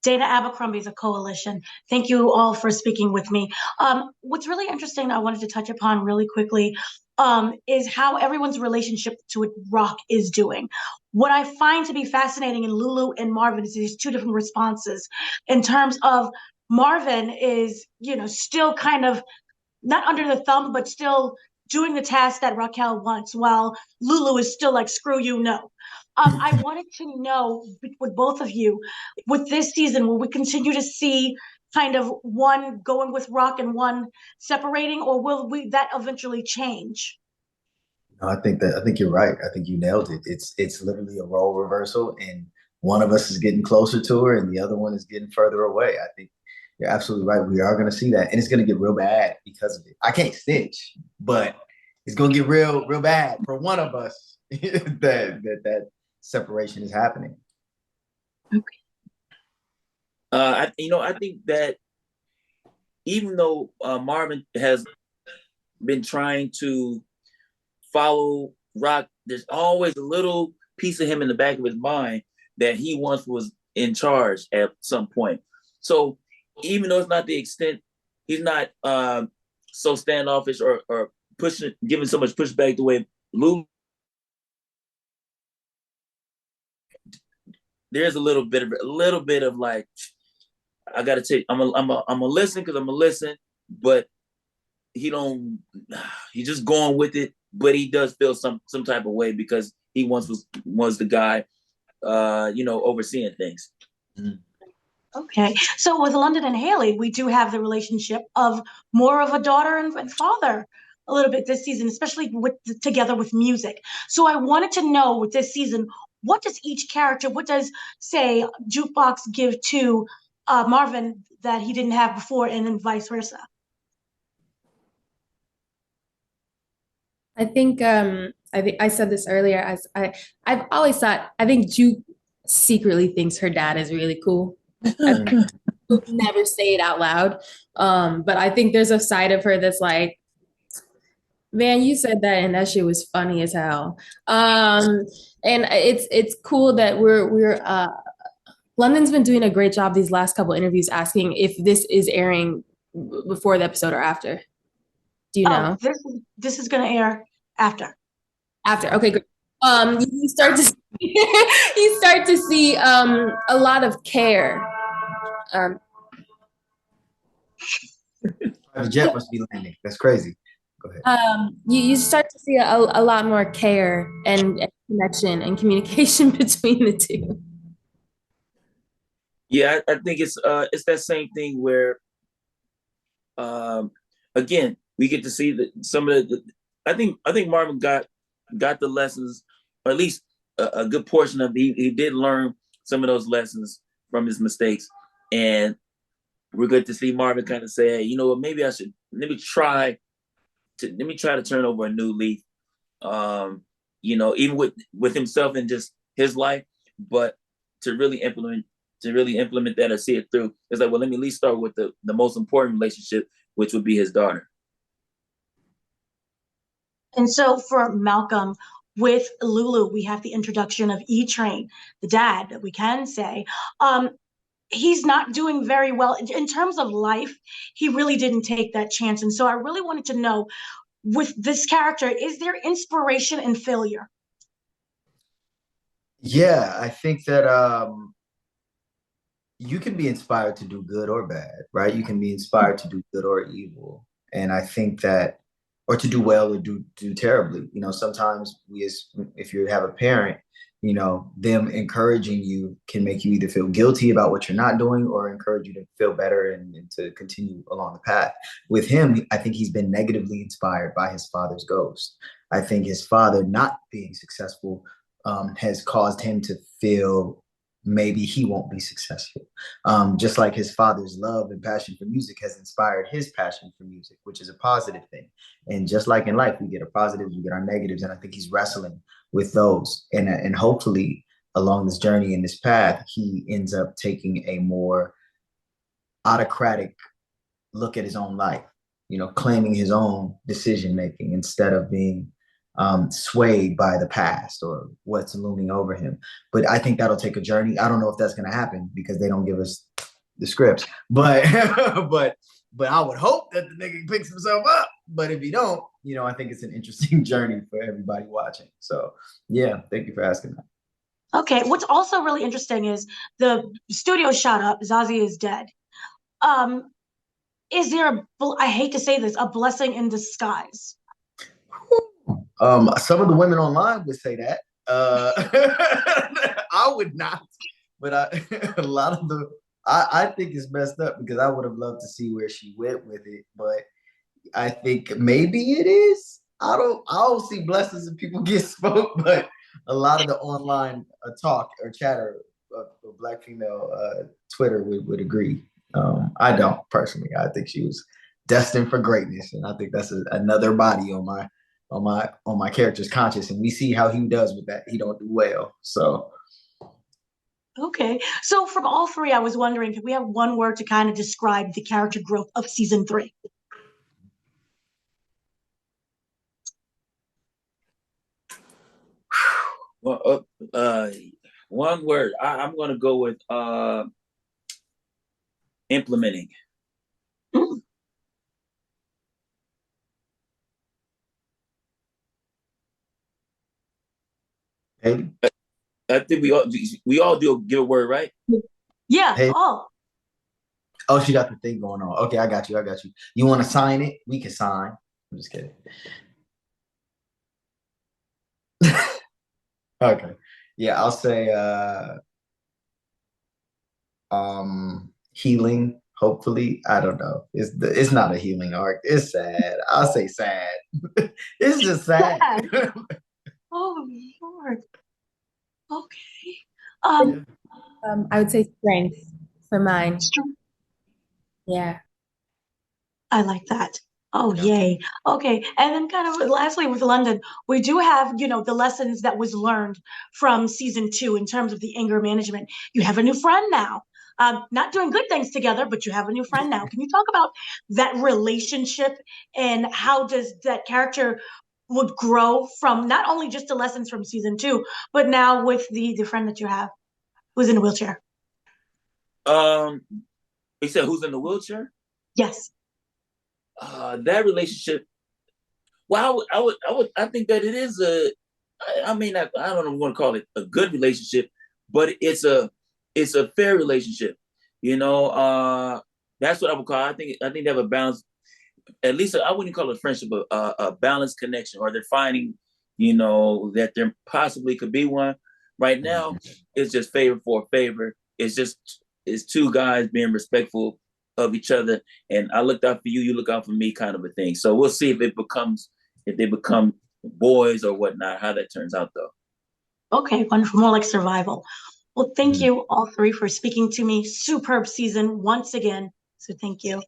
Dana Abercrombie, the Koalition. Thank you all for speaking with me. What's really interesting, I wanted to touch upon really quickly, is how everyone's relationship to what rock is doing. What I find to be fascinating in Lulu and Marvin is these two different responses. In terms of Marvin is, still kind of not under the thumb, but still doing the task that Raquel wants, while Lulu is still like, screw you, no. I wanted to know with both of you, with this season, will we continue to see kind of one going with Rock and one separating, or will that eventually change? No, I think you're right. I think you nailed it. It's literally a role reversal, and one of us is getting closer to her, and the other one is getting further away. I think you're absolutely right. We are going to see that, and it's going to get real bad because of it. I can't stitch, but it's going to get real bad for one of us that separation is happening. Okay. I think that even though Marvin has been trying to follow Rock, there's always a little piece of him in the back of his mind that he once was in charge at some point. So even though it's not the extent, he's not so standoffish or giving so much pushback the way Lou. There's a little bit of like, I gotta take. I'm a listen because I'm a listen, but he's just going with it. But he does feel some type of way because he once was the guy, overseeing things. Mm. Okay, so with London and Hailey, we do have the relationship of more of a daughter and father a little bit this season, especially together with music. So I wanted to know with this season, what does each character, what does, say, Jukebox give to Marvin that he didn't have before, and then vice versa? I think I said this earlier, as I've always thought, I think Juke secretly thinks her dad is really cool. Never say it out loud. But I think there's a side of her that's like, man, you said that and that shit was funny as hell. And it's cool that we're London's been doing a great job these last couple interviews asking if this is airing before the episode or after. Do you know? This is gonna air after. After, okay, great. You start to see a lot of care. The jet must be landing. That's crazy. Go ahead. You start to see a lot more care and connection and communication between the two. Yeah, I think it's that same thing where, again, we get to see some of the. I think Marvin got the lessons, or at least a good portion of it. He did learn some of those lessons from his mistakes, and we're good to see Marvin kind of say, hey, you know what, maybe I should let me try to turn over a new leaf. Even with himself and just his life, but to really implement that or see it through. It's like, well, let me at least start with the most important relationship, which would be his daughter. And so for Malcolm, with Lulu, we have the introduction of E-Train, the dad, that we can say. He's not doing very well in terms of life. He really didn't take that chance. And so I really wanted to know, with this character, is there inspiration in failure? Yeah, I think that you can be inspired to do good or bad, right? You can be inspired to do good or evil. And I think that, or to do well or do terribly. Sometimes if you have a parent, them encouraging you can make you either feel guilty about what you're not doing or encourage you to feel better and to continue along the path. With him, I think he's been negatively inspired by his father's ghost. I think his father not being successful has caused him to feel maybe he won't be successful. Just like his father's love and passion for music has inspired his passion for music, which is a positive thing. And just like in life, we get our positives, we get our negatives. And I think he's wrestling with those. And hopefully along this journey in this path, he ends up taking a more autocratic look at his own life, claiming his own decision-making instead of being swayed by the past or what's looming over him. But I think that'll take a journey. I don't know if that's going to happen because they don't give us the scripts. But but I would hope that the nigga picks himself up. But if he don't, I think it's an interesting journey for everybody watching. So yeah, thank you for asking that. Okay, what's also really interesting is the studio shot up, Zazi is dead. Um, is there I hate to say this, a blessing in disguise? Some of the women online would say that. I would not, but a lot of I think it's messed up because I would have loved to see where she went with it, but I think maybe it is. I don't see blessings if people get spoke, but a lot of the online talk or chatter of Black female Twitter would agree. I don't personally. I think she was destined for greatness, and I think that's another body on my character's conscious, and we see how he does with that. He don't do well, so. Okay, so from all three, I was wondering, could we have one word to kind of describe the character growth of season 3? Well, one word. I'm going to go with implementing. Mm. Hey, I think we all do give a word, right? Yeah. hey. Oh, She got the thing going on. Okay, I got you. You want to sign it? We can sign. I'm just kidding. Okay. Yeah, I'll say healing, hopefully. I don't know. It's not a healing arc. It's sad. I'll say sad. It's just sad. sad. Oh, Lord. Okay. Yeah. I would say strength for mine. Strong. Yeah. I like that. Oh, Yeah. yay. Okay. And then kind of lastly with London, we do have, the lessons that was learned from season 2 in terms of the anger management. You have a new friend now. Not doing good things together, but you have a new friend now. Can you talk about that relationship and how does that character would grow from not only just the lessons from season 2, but now with the friend that you have who's in a wheelchair? You said who's in the wheelchair? Yes. That relationship. Well, I think that it is I mean, I don't know if I'm going to call it a good relationship, but it's a fair relationship. That's what I would call it. I think they have a balance. At least I wouldn't call it a friendship, but a balanced connection, or they're finding, that there possibly could be one. Right now, it's just favor for a favor. It's two guys being respectful of each other, and I looked out for you, you look out for me, kind of a thing. So we'll see if they become boys or whatnot, how that turns out though. Okay, wonderful. More like survival. Well, thank Mhm. you all three for speaking to me. Superb season once again. So thank you.